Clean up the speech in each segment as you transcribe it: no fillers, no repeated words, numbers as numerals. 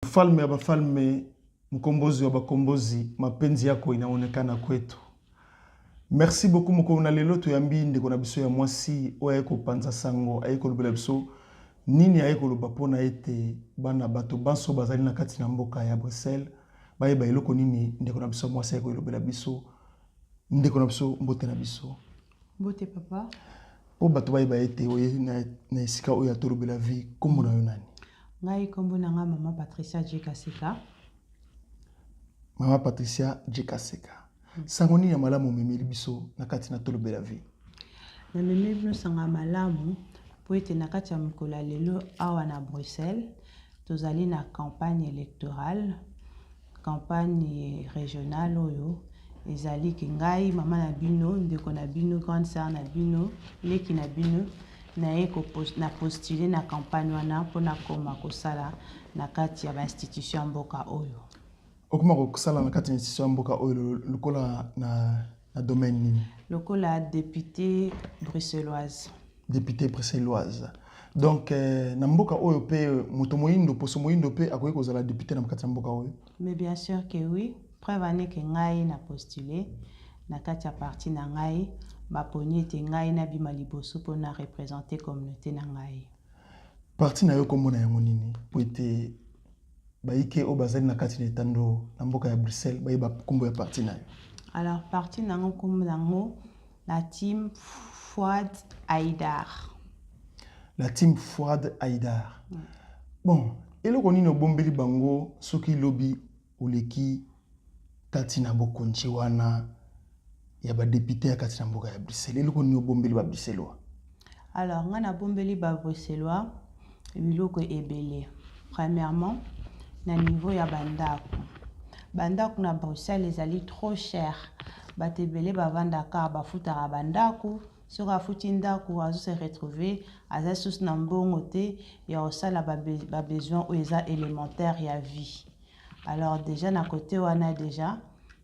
Mfalme abafalme, mkombozi wa bakombozi, mapenzi yako inaonekana kwetu. Merci beaucoup moko na lelo to yambi ndeko na biso ya mwasi oya ko panza sango ayeko lobela biso nini ayeko loba pona ete bana bato banso bazali na kati na mboka ya Bruxelles baye ba eloko nini ndeko na biso mwasi ayeko lobela biso ndeko na biso mbote na biso mbote papa po bato baye ba ete oye na esika oya to lobela vie kombo na yo nani ngai kombo na nga mama Patricia Jekaseka. Mama Patricia Jekaseka. Sangoni ya malamu memeli biso na kati na tolo bela vie. Na memeli biso sanga malamu po ete na kati ya mikola lelo awa na Bruxelles tozali na campagne électorale, campagne régionale oyo ezali ki ngai mama na bino ndeko na bino grande sœur na bino leki na bino na postuler na campagne wana pona koma kosala na kati ya ba institution mboka oyo. Okuma kosala na kati ya institution mboka oyo lokola na domaine nini? Lokola députée bruxelloise. Députée bruxelloise. Donc na mboka oyo pe moto moyindo poso moyindo pe akoki kozala député na kati ya mboka oyo. Mais bien sûr que oui. Preuve ane ke ngai na postuler na kati ya parti na ngai ba poni ete ngai na bima liboso pona représenter communauté na ngai. Parti na yo kombo na yango nini? Po ete baike o bazali na kati na tando na mboka ya Bruxelles ba kombo ya parti na yo. Alors parti na ngo kombo na ngo la team Fouad Aïdar. La team Fouad Aïdar. Bon, eloko nini obombeli bango soki lobi oleki kati na bokonchi wana ya ba député ya kati na mboka ya Bruxelles. Eloko nini obombeli ba Bruxellois? Alors nga na bombeli ba Bruxellois biloko ebele. Premièrement, na niveau ya bandako. Bandako na Bruxelles ezali trop cher. Batebele bavandaka bafutaka bandako. Soka afuti ndako azo se retrouver aza sous na mbongo te ya osala ba besoin ou eza élémentaire ya vie. Alors déjà na côté wana déjà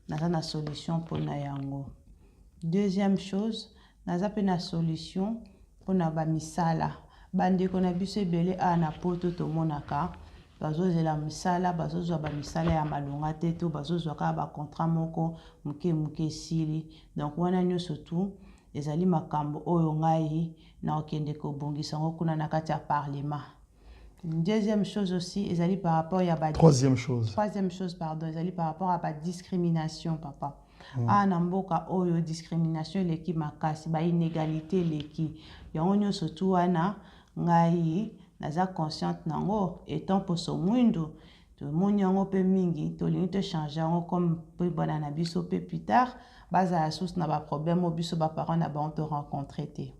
naza na solution pour na yango. Deuxième chose, naza pe na solution pour na ba misala. Bandeko na biso ebele a na poto to monaka bazozela misala bazozwa ba misala ya malonga te to bazozwa ka ba contrat moko muke sili. Donc wana nyonso tout ezali makambo oyo ngai na okende ko bongisa ngo kuna na kati ya parlement. Deuxième chose aussi, ezali par rapport à ba Troisième chose, pardon, ezali par rapport à la discrimination papa. Ah na mboka oyo discrimination leki makasi ba inégalité leki. Yango nyonso tout wana ngai naza consciente nango étant poso mwindo to monyango pe mingi to lingi to changer yango comme pe bana na biso pe plus tard baza ya source na ba problème o biso ba parents na ba on te rencontrer te.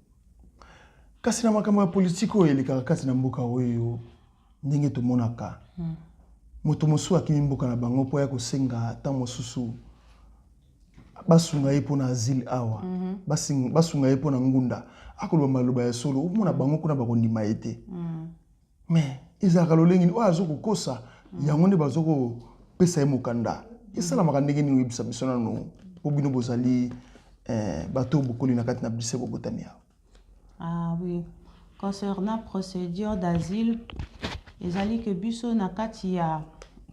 Kasi na makambo ya politique oyo eleka kati na mboka oyo ndenge to monaka. Moto mosu akimi mboka na bango po ya kosenga ta mosusu basunga ye pona asile awa. Basunga ye pona ngunda. Akoloba maloba ya solo umona bango kuna bakondima ete. Mais ezaka lolengi o azoko kosa yango nde bazoko pesa ye mokanda. Esala makandenge ni webisa bisona no po bino bozali bato bokoli na kati na bise bobotania. Ah oui. Concernant procédure d'asile, ezali que biso na kati ya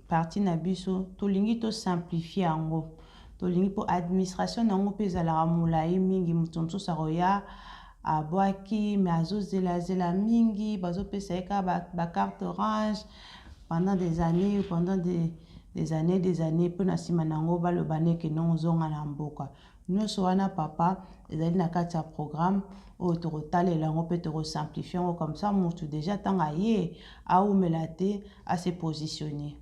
parti na biso to lingi to simplifier yango. To lingi po administration nango pe ezala mulai mingi mutomso saroya abwaki mais azozela mingi bazopesa eka ba carte orange pendant des années des années pour na sima nango balobane ke non zonga na mboka. Nyonso wana papa ezali na kati ya programme o to rotalela ngo pe to simplifier ngo comme ça mutu déjà tanga ye a umelate à se positionner.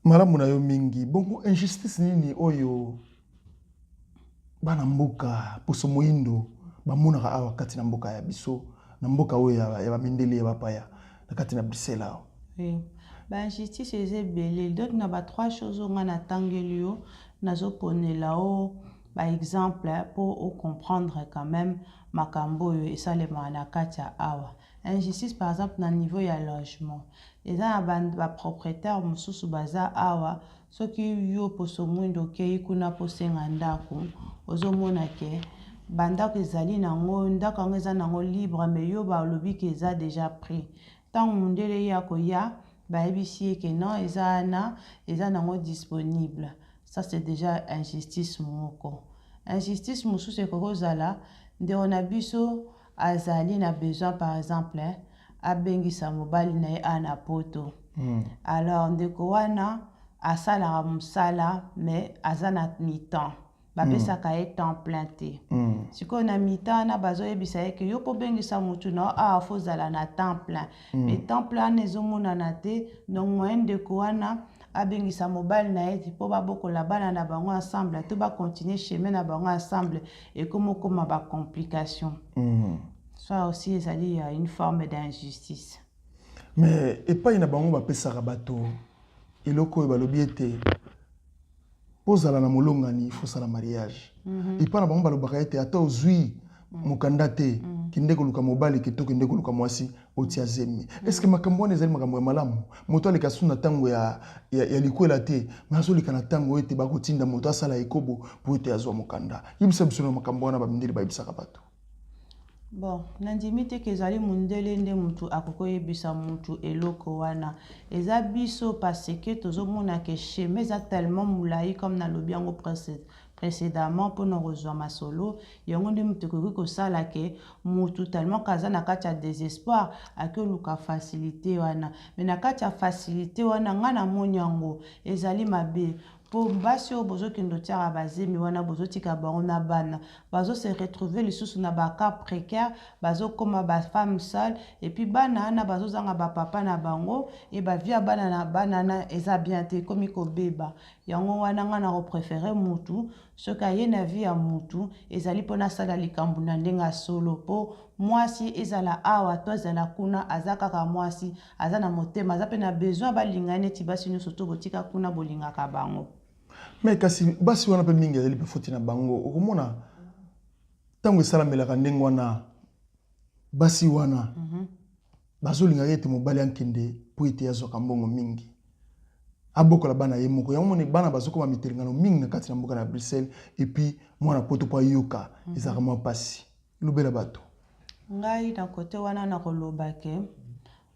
Malamu na yo mingi bongo injustice nini oyo bana mboka poso moyindo bamonaka awa kati na mboka ya biso na mboka oyo ya bamindele ya bapaya na kati na Bruxelles awa. Oui. Ba injustice ezebele donc na ba trois choses nga na tangelio nazo ponela o par exemple pour comprendre quand même makambo yo esalema na kati ya awa. Injustice par exemple na niveau ya logement. Eza ba propriétaire mususu baza awa soki yo poso mwindo ke kuna posenga ndako ozomona ke bandako ezali nango ndako ngo eza nango libre mais yo ba lobi ke eza déjà pris. Tant mundele ya koya bayebi que non eza nango disponible. Ça c'est déjà injustice moko. Injustice mosusu ekozala ndeko na biso azali na besoin par exemple abengisa mobali na ye ana poto. Alors ndeko wana asalaka mosala mais aza na mi-temps. Bapesaka ye temps plein te. Sikoyo na mi-temps na bazoyebisa ye ke yo po bengisa mutu na afozala na temps plein. Mais temps plein ezomonana te, donc moyen ndeko wana abengisa mobali na ye po babokola bana na bango ensemble, to ba continuer chemin na bango ensemble et koma ba complication. Ça aussi ezali une forme d'injustice. Mais epai na bango bapesaka bato eloko oyo balobi ete pozala na molongani il faut sala mariage. Epai na bango balobaka ete ata ozwi mokanda te kinde koluka mobali keto kinde koluka mwasi otia zemi. Est-ce que makambo wana ezali makambo ya malamu? Moto aleka suna tango ya likwela te, mais azolika na tango ete bakotinda moto asala ekobo po ete azwa mokanda. Yebisa biso na makambo wana bamindeli bayebisaka bato. Bon, nandimi te kezali mundele nde mutu akokoyebisa mutu eloko wana. Eza biso parce que tozomona ke chemin eza tellement moulayi comme na lobi yango précédemment pour nous rejoindre ma solo. Yango nde mutu koki kosala ke mutu tellement kaza na kati ya désespoir akoluka facilité wana. Mais na kati ya facilité wana ngana moni yango ezali mabe. Pour basi o bozo kendo tiara bazemi wana bozo tika bango na bana bazo se retrouver les sous na ba cas précaire bazo koma ba femme seule et puis bana na bazo zanga ba papa na bango et ba via bana na banana eza bien te comme ko beba yango wana ngana ko préférer mutu ce ka ye na vie ya mutu ezali pona sala likambu na ndenga solo po mwasi ezala awa to ezala kuna azaka ka mwasi azana motema azape na besoin balingane ti basi nyonso to botika kuna bolingaka bango. Mais kasi basi wana pe mingi ezali pe foti na bango okomona tango esalamelaka ndenge wana basi wana bazolinga ete mobali ankende po ete azwaka mbongo mingi abokola bana ye moko yango moni bana bazokoma mitelengano mingi na kati na mboka na Bruxelles et puis mwana poto po ayoka ezalaka mwa pasi lobela bato. Ngai na kote wana na koloba ke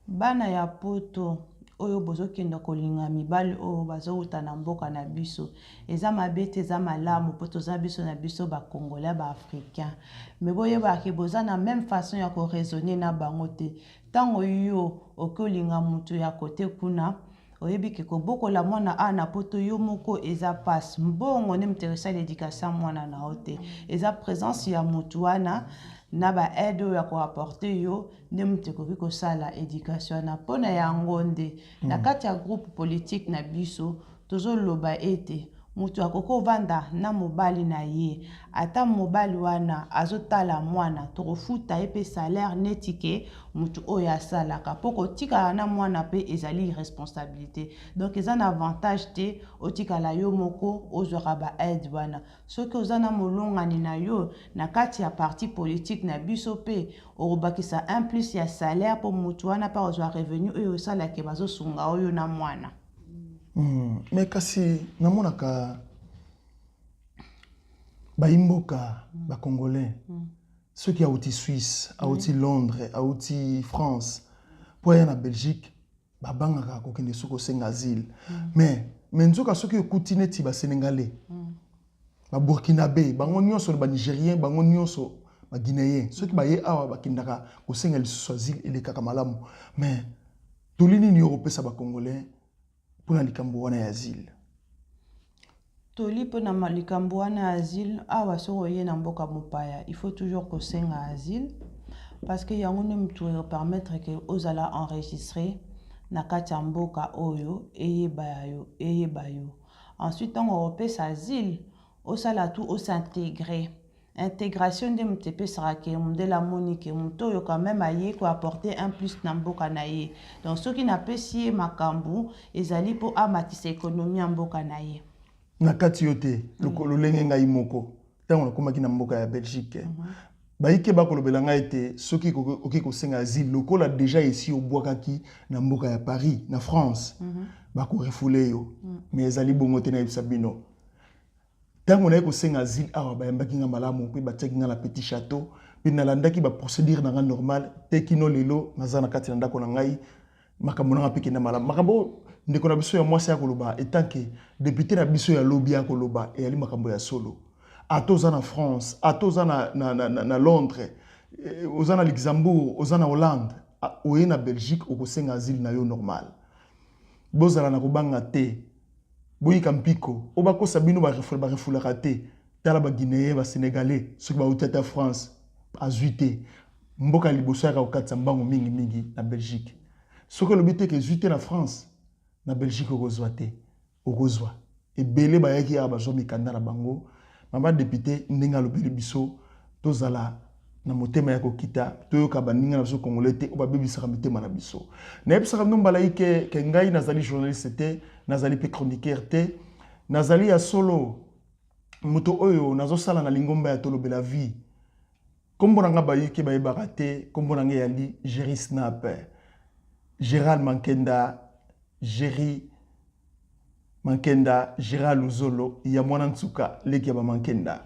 bana ya poto oyo bozo kenda kolinga mibali oyo bazouta na mboka na biso eza mabete eza malamu poto za biso na biso ba congolais ba africain mais boyeba ke boza na même façon ya ko raisonner na bango te tango yo okolinga mutu ya kote kuna oyebi ke kobokola mwana ana poto yo moko eza passe mbongo ne m'intéresse l'éducation mwana na ote eza présence ya mutu wana na ba aide ya ko apporter yo ne mtekoki ko sala éducation na pona ya ngonde na kati ya groupe politique na biso tozo loba ete mutu akoko vanda na mobali na ye ata mobali wana azotala mwana tokofuta epe salaire netike mutu oyo asalaka poko tika na mwana pe ezali responsabilité donc eza na avantage te otikala yo moko ozwaka ba aide wana soki oza na molongani na yo na kati ya parti politique na biso pe okobakisa un plus ya salaire po mutu wana pa ozwa revenu oyo osalaka bazosunga oyo na mwana. Mais kasi namonaka baimboka ba congolais ceux qui auti Suisse auti Londres auti France pour aller na Belgique babangaka kokende soko senga asile mais nzoka ceux qui okuti neti ba sénégalais ba burkinabé bango nyonso ba nigérien bango nyonso ba guinéen ceux qui ba ye awa bakindaka kosenga lisusu asile elekaka malamu mais tolini ni européen ba congolais pour la likambo wana ya asile. Toli pour na likambo wana asile awa soko ye na mboka mopaya il faut toujours ko senga asile parce que yango ne mtu permettre que ozala enregistrer na kati ya mboka oyo eyeba yo ensuite on repère asile osala tout o s'intégrer intégration de mtepe sarake mundela monique muto yo quand même aye ko apporter un plus na mboka na ye donc ceux qui n'apprécient makambu ezali po amatisa économie en mboka na ye na kati yote lokolo lenge ngai moko tango nakomaki na mboka ya Belgique baike bakolobela ngai te soki oki kosenga asile lokola déjà ici obwakaki na mboka ya Paris na France bako refoule yo mais ezali bongo te na yebisa bino tango na ko senga asile awa bayambaki nga malamu pe batiaki nga na petit château pe nalandaki ba procédure na nga normal te kino lelo naza na kati na ndako na ngai makambo na peke na mala makambo ndeko na biso ya mwasi ya koloba etant que député na biso ya lobby ya koloba et ali makambo ya solo atoza na France atoza na Londres oza na Luxembourg oza na Hollande oye na Belgique okosenga asile na yo normal bozala na kobanga te boyika mpiko obakosa bino barefulaka te tala ba Guinéen ba Sénégalais soki bauti ata France azwi te mboka liboso yaka kokatisa mbango mingi na Belgique soki olobi te ke ezwi te na France na Belgique okozwa te okozwa ebele bayaki ya bazwa mikanda na bango mama député ndenge alobeli biso tozala na motema ya kokita toyoka baninga na biso congolais te obabebisaka mitema na biso nayebisaka bino mbala ke ngai nazali journaliste te nazali pe chroniqueur te nazali ya solo moto oyo nazosala na lingomba ya tolobela vie kombo na nga bayeke bayebaka te kombo na nga yali Jerry Snap Gérald Mankenda Jerry Mankenda Gérald Luzolo ya mwana nsuka leki ya ba Mankenda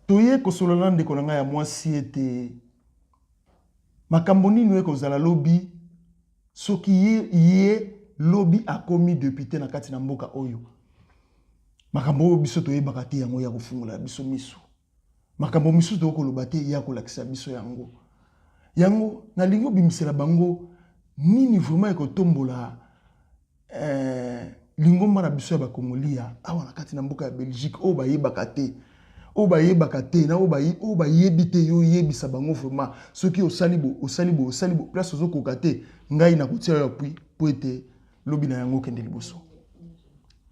toye kosolola ndeko na nga ya mwasi ete makambo nini ekozala lobi soki ye lobi akomi député na kati na mboka oyo makambo oyo biso toyebaka te yango ya kofungola biso miso makambo miso tokoloba te ya kolakisa biso yango nalingi obimisela bango nini vraiment ekotombola lingomba na biso ya bakongolia awa na kati na mboka ya Belgique oyo bayebaka te na oyo bayebi te yo yebisa bango vraiment soki osali bo place ozokoka te ngai na kotia yo appui po ete lobi na yango kende liboso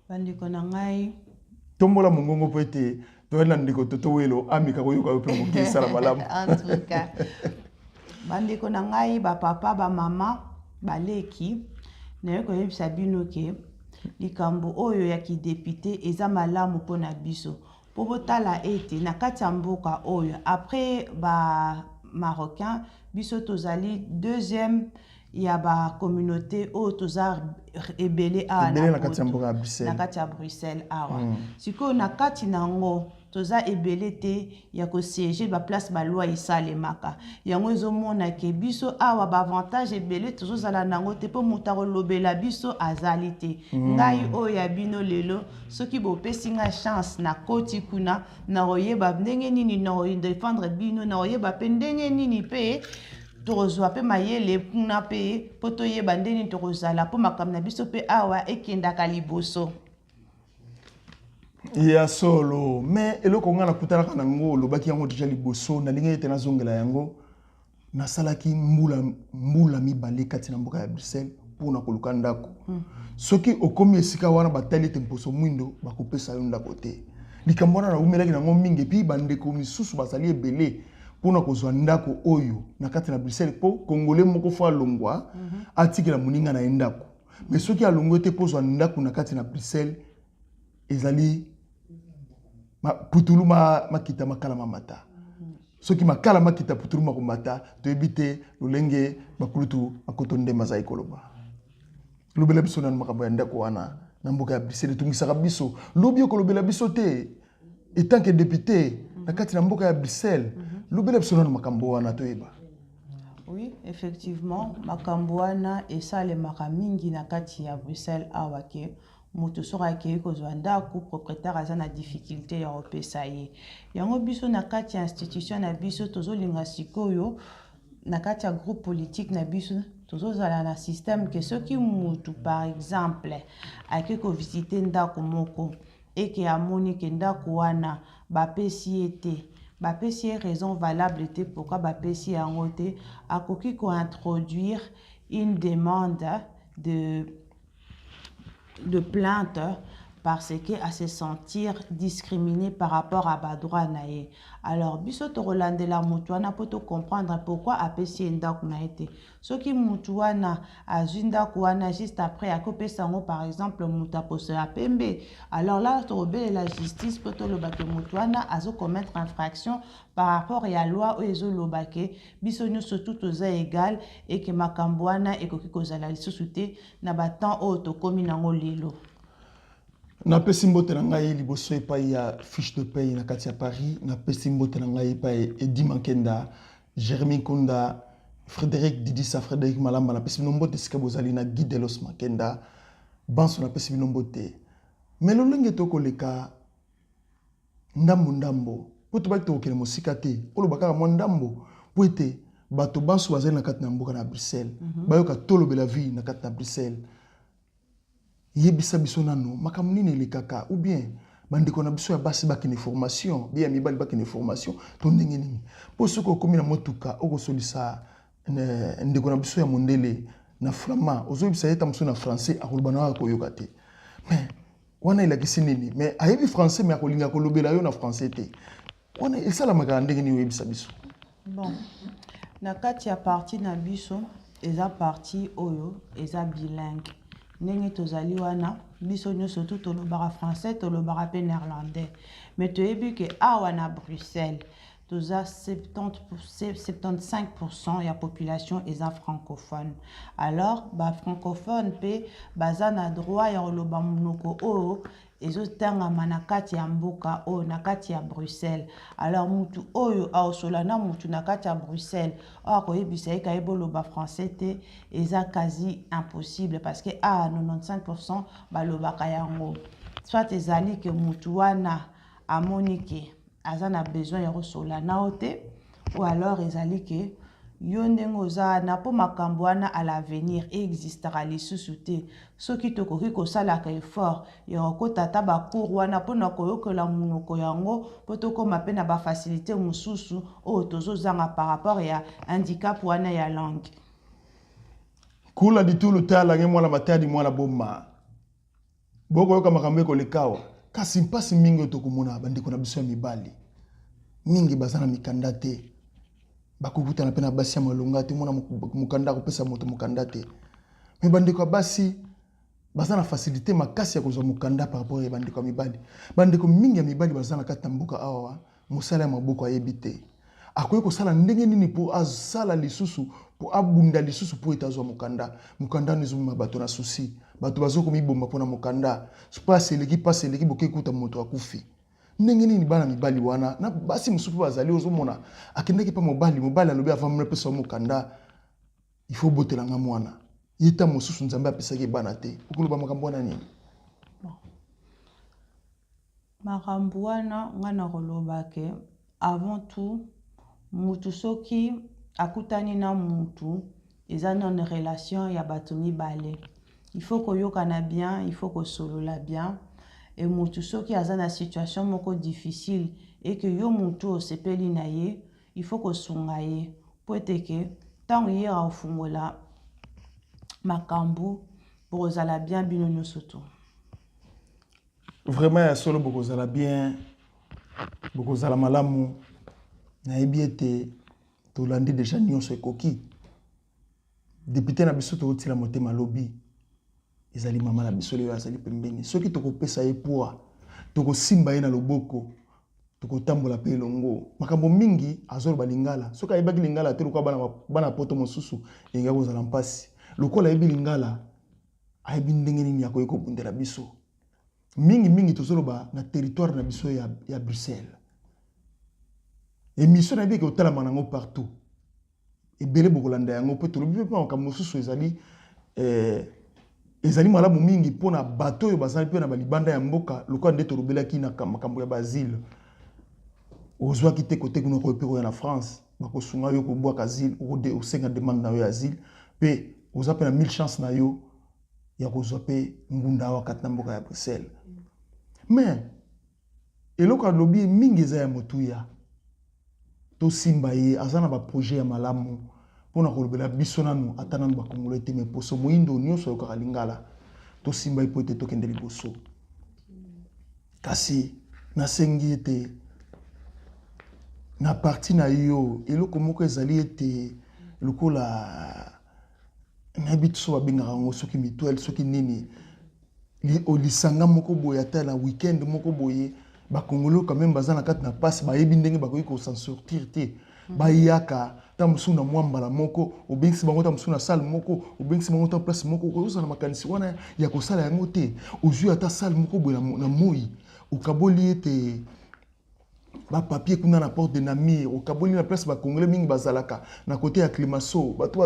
bandeko na ngai tombola mongongo po ete toyela ndeko totowelo amika koyoka yo pe mokisa la malamu en tout cas bandeko na ngai bapapa bamama baleki naye koyebisa bino ke likambo oyo ya kidepute eza malamu mpo na biso po botala ete na kati ya mboka oyo après ba marocain biso tozali deuxième ya ba communauté oyo toza ebele awa na kati ya Bruxelles awa sikoyo na kati nango toza ebele te ya kosiéger ba place ba loi esalemaka yango ezomona ke biso awa ba avantage ebele tozozala nango te po moto akolobela biso azali te ngai oyo ya bino lelo soki bopesi nga chance na koti kuna na koyeba ndenge nini na kodefendre bino na koyeba mpe ndenge nini mpe tokozwa mpe mayele kuna mpe mpo toyeba ndenge tokozala mpo makambo na biso mpe awa ekendaka liboso ya solo mais eloko nga nakutanaka nango olobaki yango deja liboso nalingi ete nazongela yango nasalaki mbula mibale kati na mboka ya Bruxelles mpona koluka ndako soki okomi esika wana batali ete mposo mwindo bakopesa yo ndako te likambo wana naumelaki nango mingi epi bandeko misusu bazali ebele mpona kozwa ndako oyo na kati na Bruxelles mpo kongole moko fo alongwa atikela moninga na ye ndako mais soki alongwe te mpo ozwa ndako na kati na Bruxelles ezali putulu makita makala mamata soki makala makita putulu makomata toyebi te lolenge bakulutu makoto ndema za ekoloba lobela biso na makambo ya ndako wana na mboka ya Bruxelles tungisaka biso lobi okolobela biso te etant que député na kati na mboka ya Bruxelles lobela biso na makambo wana toyeba. Oui, effectivement, makambo wana esalemaka mingi na kati ya Bruxelles awa ke moto soka akei kozwa ndako propriétaire aza na difficulté ya kopesa ye yango biso na kati ya institution na biso tozolinga sikoyo na kati ya groupe politique na biso tozozala na système ke soki motu par exemple akei kovisite ndako moko eke amoni ke ndako wana bapesi ye te bapesi ye raison valable te pourquoi bapesi yango te akoki kointroduire une demande de plainte parce que à se sentir discriminé par rapport à ba droit nae. Alors biso to rolande la mutuana poto comprendre pourquoi apesi ndako na été. Ce qui mutuana azunda kuana juste après à couper sango par exemple muta pose la pembe. Alors là to obéir la justice poto lo bake mutuana azo commettre infraction par rapport à la loi ou ezo lo bake biso nyo surtout toza égal et que makambwana et koki kozala lisusuté na batan o to komi nango lelo. Na pesi mbote na ngai liboso epai ya fiche de paye na kati ya Paris na pesi mbote na ngai epai Edi Mankenda, Jérémy Kunda, Frédéric Didissa, Frédéric Malamba, na pesi nombo te sika bozali na Guy Delos Makenda, banso na pesi nombo te. Mais lolenge toko leka ndambo. Po to baki to okele mosika te. Olo bakaka mo ndambo. Po ete bato banso bazali na kati na mboka na Bruxelles. Bayoka tolo bela vie na kati na Bruxelles. Yebisa biso nano makambo nini lekaka ou bien bandeko na biso ya basi bakene formation, bien mibali bakene formation to ndenge nini. Po soko komi na motuka okosolisa ndeko na biso ya mondele na flamand ozoyebisa yeta muso na français akoloba na koyoka te. Mais wana ilakisi nini? Mais ayebi français mais akolinga kolobela yo na français te. Wana esala makaka ndenge nini oyebisa biso? Bon, na kati ya parti na biso eza parti oyo eza bilingue. Ndenge tozali wana biso nyonso tu tolobaka français tolobaka pe néerlandais. Mais toyebi ke awa na Bruxelles toza 75% ya population eza francophone. Alors ba francophone pe baza na droit ya koloba monoko oyo ezotangama na kati ya mboka oyo na kati ya Bruxelles. Alors mutu oyo aosola na mutu na kati ya Bruxelles akoyebisa ye kayeboloba français te eza quasi impossible parce que 95% balobaka yango. Soit ezali ke mutu wana amoni ke aza na besoin ya kosola na ote ou alors ezali ke yo ndenge oza na po makambo wana à l'avenir existera lisusu te soki tokoki kosalaka effort ya kokota bacours wana mpona koyokola monoko yango po tokoma mpe na bafacilité mosusu oyo tozozanga par rapport ya handicap wana ya langue. Kula ditulu talange mwana matadi mwana boma boko yoka makambo ekolekawa kasi mpasi mingi tokomona bandeko na biso ya mibali mingi bazana mikanda te bakukuta na pena basi ya malonga te mona mukanda kopesa moto mukanda te. Mais bandeko basi bazana facilité makasi ya kozwa mukanda par rapport ya bandeko ya mibali. Bandeko mingi ya mibali bazana kata mboka awa musala ya maboko ayebi te. Akoye kosala ndenge nini po azala lisusu po abunda lisusu po etazwa mukanda. Mukanda nizuma bato na souci. Bato bazoko mibomba pona mukanda. Passe eleki boke kuta moto akufi. Ndenge nini bana mibali wana na basi musupu bazali ozomona akendeki pa mobali alobi avant mrepesa mukanda il faut botelanga mwana yeta mususu nzambe apesaki bana te okoloba makambo wana nini? Makambo wana ngana koloba ke avant tout mutu soki akutani na mutu eza na une relation ya bato mibale. Il faut koyokana bien, il faut kosolola bien. Et mutu soki aza na situation moko difficile et que yo mutu osepeli na ye, il faut kosunga ye po eteke tango ye afungola makambo bokozala bien bino nyonso tu. Vraiment ya solo bokozala bien bokozala malamu na yebi ete tolandi déjà nyonso ekoki. Député na biso totila motema lobi ezali mama na biso leo azali pembeni soki tokopesa ye poa tokosimba ye na loboko tokotambola pe longo makambo mingi azoloba lingala soki ayebaki lingala te lokwa bana poto mosusu enga kozala mpasi lokola ayebi lingala ayebi ndenge nini yakoki kobundela biso mingi tozoloba na territoire na biso ya Bruxelles émission na yebi kotalama nango partout ebele bokolanda yango pe tolobi pe makambo mosusu ezali malamu mingi pona bato oyo bazali pe na balibanda ya mboka lokola nde tolobelaki na makambo ya basile ozwaki te kote kuna koyepe koya na France bakosunga yo kobwaka asile osenga demande na yo ya asile pe oza pe na 1000 chance na yo ya kozwa pe ngunda awa kati na mboka ya Bruxelles. Mais eloko alobi mingi eza ya motuya tosimba ye aza na baprojet ya malamu pona kolobela biso nanu ata nanu bakongolo ete me poso moyindo nyonso ayokaka lingala tosimba ye po ete tokende liboso. Kasi nasengi ete na parti na yo eloko moko ezali ete lokola nayebi so babengaka yango soki mituele soki nini olisanga moko boye ata na weekend moko boye bakongolo quand même baza na kati na passe bayebi ndenge bakoki kosan sortir te bayaka ta musu na mwambala moko obengisi bango ta musu na salle moko obengisi bango ta place moko okozala makanisi wana ya kosala yango te ozwi ata salle moko boye na moi okaboli ete ba papier kuna na porte de Namir au Kaboni na place ba congolais mingi bazalaka na côté ya Climaso bato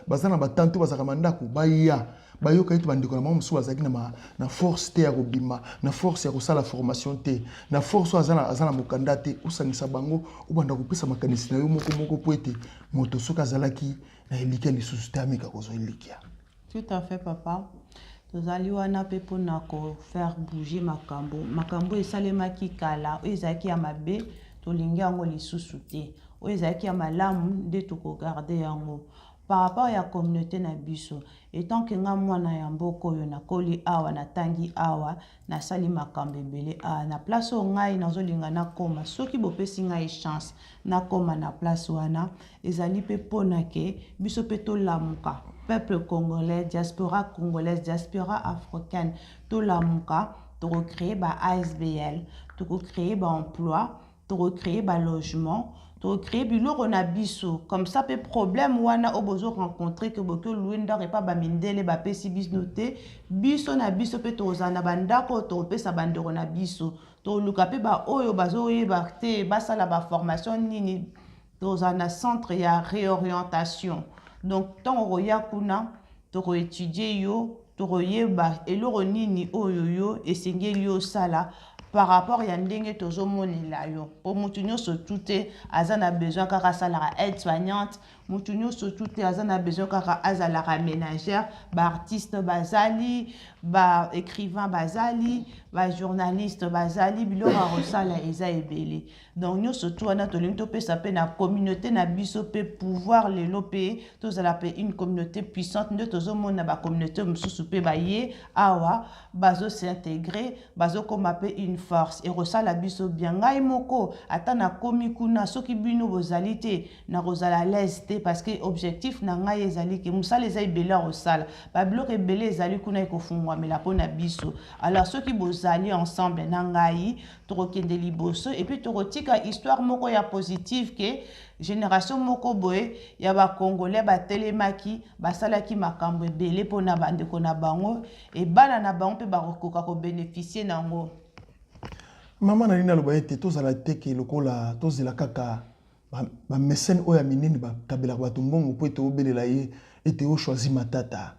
bazana ba tante bazaka mandako ba ya ba yoka itu bandiko na mamusu bazaki na force te ya kobima na force ya kosala formation te na force azana mokanda te osangisa bango obanda kopesa makanisi na yo moko po ete moto soka zalaki na elike lisusu te ameka kozo elikia. Tout à fait, papa. Tozali wana pe pona ko faire bouger makambo esalemaki kala oyo ezalaki ya mabe tolingi yango lisusu te oyo ezalaki ya malamu nde tokogarde yango par rapport ya communauté na biso etant que nga mwana ya mboka oyo nakoli awa natangi awa nasali makambo ebele na place oyo ngai nazolinga nakoma soki bopesi ngai chance nakoma na place wana ezali pe pona ke biso pe tolamuka peuple congolais, diaspora congolaise, diaspora africaine, tout l'amuka, tu recréer ba ASBL, tu recréer ba emploi, tu recréer ba logement, tu recréer biloko na biso. Comme ça, pe problème wana obozo rencontrer que boko luenda repa ba mindele ba pesi bisnote, biso na biso pe tozana bandako to pesa bandoro na biso. To luka pe ba oyo bazo yeba te basala ba formation nini tozana centre ya réorientation. Donc, tant on regarde kuna, tu étudier yo, tu regardes eloro nini oyoyo et singeli yo sala par rapport à ndenge tozo monela yo. Pour mutunyo surtout azana besoin kaka salara aide soignante, mutunyo surtout azana besoin kaka azalara ménagère, ba artiste bazali, ba écrivain bazali, ba journaliste bazali, bilora rosala eza ebele. Donc nous surtout ana to linto pe sapé na communauté na biso pe pouvoir les lopé, tous ala pe une communauté puissante, nous tozo mona ba communauté mususu pe ba ye awa bazo s'intégrer, bazo comme pe une force et rosala biso bien ngai moko atana komi kuna soki bino bozalité na rosala leste parce que objectif na ngai ezali ke musala eza ebele rosala ba bloc ebele ezali kuna ekofungwa mela pona biso alors soki bozali ensemble na ngai tokende liboso et puis tokotika histoire moko ya positive ke génération moko boye ya ba congolais ba telemaki basalaki makambo ebele pona bandeko na bango et bana na bango pe bakoka ko bénéficier nango. Maman na lina loba ete tozala teke lokola tozela kaka ba mécène oya minene ba kabela bato mbongo po ete obelela ye ete o choisi matata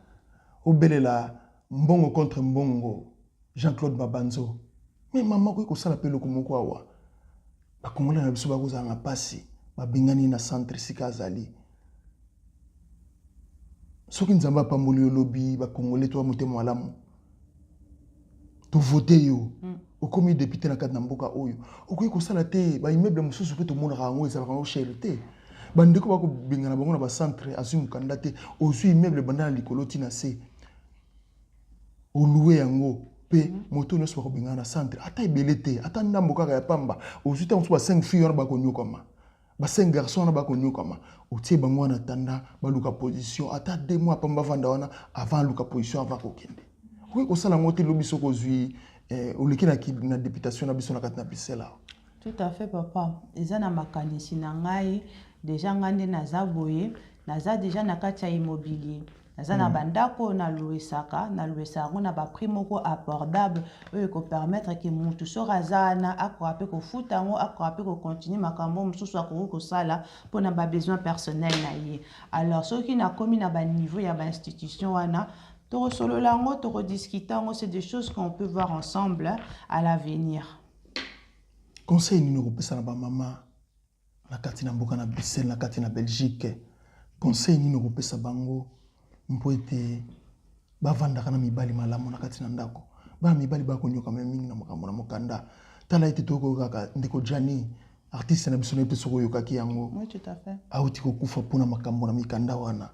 obelela mbongo contre mbongo Jean-Claude Babanzo mais maman ko sala pe loko moko awa ba congolais na biso ba kozala na pasi ba bingani na centre sika azali soki nzamba pamboli yo lobi ba congolais to motema malamu to voter yo okomi député na kati na mboka oyo okoki kosala te ba immeuble mosusu pe to mona rango ezalaka ngo cherté bandeko bako bingana bango na ba centre asu mukanda te osu immeuble banda na likolo tina se oluwe yango pe moto nyonso bako bingana na centre ata ebele te ata ndambo kaka ya pamba osu ta mosu ba 5 filles wana bako nyokama ba 5 garçons wana bako nyokama otie bango na tanda baluka position ata 2 mois pamba vanda wana avant luka position avant kokende okoki kosala ngo te lobi soko zui oleki na députation na biso na kati na Bruxelles. Tout à fait papa eza na makanisi na ngai déjà ngande naza boye naza déjà na kati ya immobilier naza na bandako na louesaka na ba prix moko abordable oyo ko permettre que mutu sora zana akora pe ko futa ngo akora pe ko continuer makambo mususu akoko ko sala pona ba besoin personnel na ye alors soki na komi na ba niveau ya ba institution wana toro solo lango toro discutango c'est des choses qu'on peut voir ensemble à l'avenir. Conseil nini kopesa na ba mama na kati na mboka na Bruxelles na kati na Belgique conseil nini kopesa bango mpo ete bavandaka na mibali malamu na kati na ndako ba mibali ba konyoka mingi na makambo na mokanda tala ete toko kaka ndeko Jani artiste na biso na ete soko yokaki yango. Oui tout à fait. Auti ko kufa pona makambo na mikanda wana.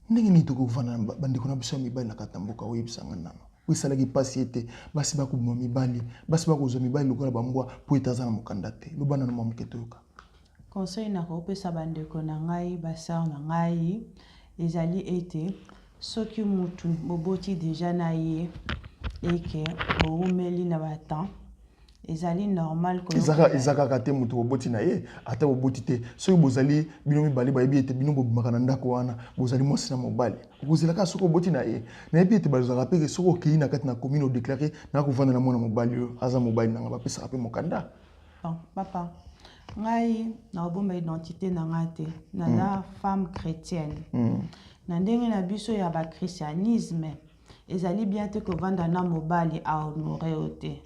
Ndenge ni toko vana bandeko na biso mibali na kati na mboka oyebisanga nano wisalaki pasi ete basi bakobima mibali basi bakozwa mibali lokola bambwa po ete aza na mokanda te lobana na mamuke toyoka. Conseil na kopesa bandeko na ngai basar na ngai ezali ete soki mutu boboti déjà na ye eke boumeli na batan ezali normal ko ezaka kate mutu boboti na ye ata boboti te soki bozali bino mibali bayebi ete bino bobimaka na ndako wana bozali mwasi na mobali okozelaka soki boboti na ye nayebi ete bazalaka peke soki okei na kati na commune odéclaré na kovanda na mwana mobali oyo aza mobali nanga bapesaka mpe mokanda Bon, papa, ngai na obomba identité na ngate, na femme chrétienne. Na ndenge na biso ya ba christianisme, ezali bien te ko vanda na mobali a honoré ote.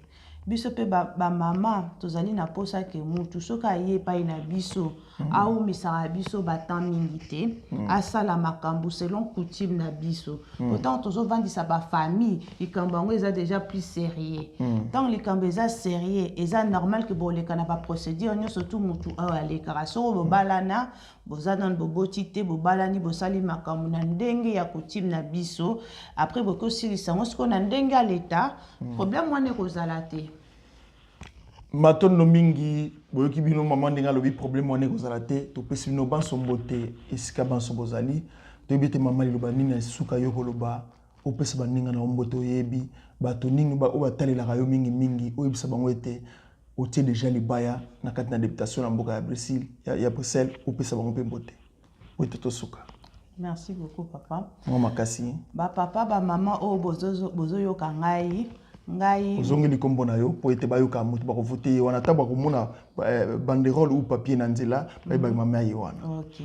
Biso pe ba mama tozali na posa ke mutu soka ye pa ina biso au misara biso batan mingi te asala makambu selon coutume na biso. Autant tozo vandisa ba famille likambo yango eza déjà plus sérieux. Tant likambo eza sérieux, eza normal que bo leka na ba procédure nyonso tout mutu a lekara so bo balana bozana boboti te bobalani bosali makambu na ndenge ya coutume na biso après boko silisa ngo siko na ndenge ya leta problème wana kozala te. Matondo mingi boyoki bino mama ndenge alobi problème wana ekozala te topesi bino banso mbote esika banso bozali toyebi te mama liloba nini na suka yo koloba opesa baninga na mbote oyebi bato nini oyo batalelaka yo mingi oyebisa bango ete otie déjà libaya na kati na députation na mboka ya Bruxelles opesa bango mpe mbote oyo tosuka. Merci beaucoup papa. Mama makasi. Ba papa ba mama o bozo yoka ngai ozongeli kombo na yo po ete bayoka moto bakovote ye wana ta bakomona banderole ou papier na nzela bayeba mama ye wana. OK.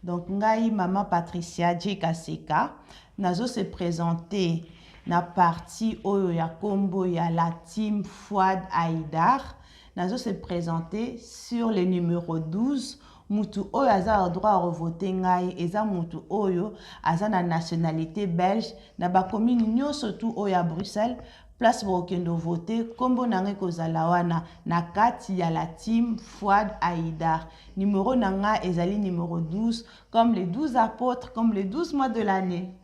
Donc ngai mama Patricia Djekaseka nazo se présenter na parti oyo ya kombo ya la team Fouad Aïdar nazo se présenter sur le numéro 12. Mutu oyo aza droit à voter ngai eza mutu oyo aza na nationalité belge na ba commune nyonso tout oyo à Bruxelles place bokendo voter kombo nangai kozala wana na kati ya la team Fouad Aïdar. Numéro nanga ezali numéro 12 comme les 12 apôtres comme les 12 mois de l'année.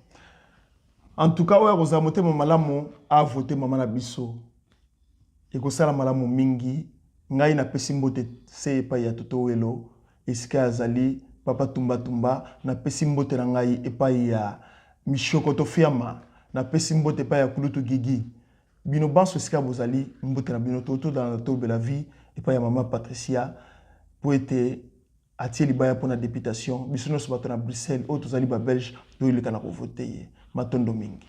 En tout cas oyo kozala motema malamu a voter mama na biso ekosala malamu mingi ngai na pesi mbote se epai ya toto welo esika azali papa tumba na pesi mbote na ngai epai ya Mishoko Tofiama na pesi mbote epai ya Kulutu Gigi bino banso esika bozali mbote na bino toto dans la tour de la vie epai ya mama Patricia po ete atie libaya mpona députation biso nyonso bato na Bruxelles oyo tozali ba belge toyeleka na kovote ye matondo mingi.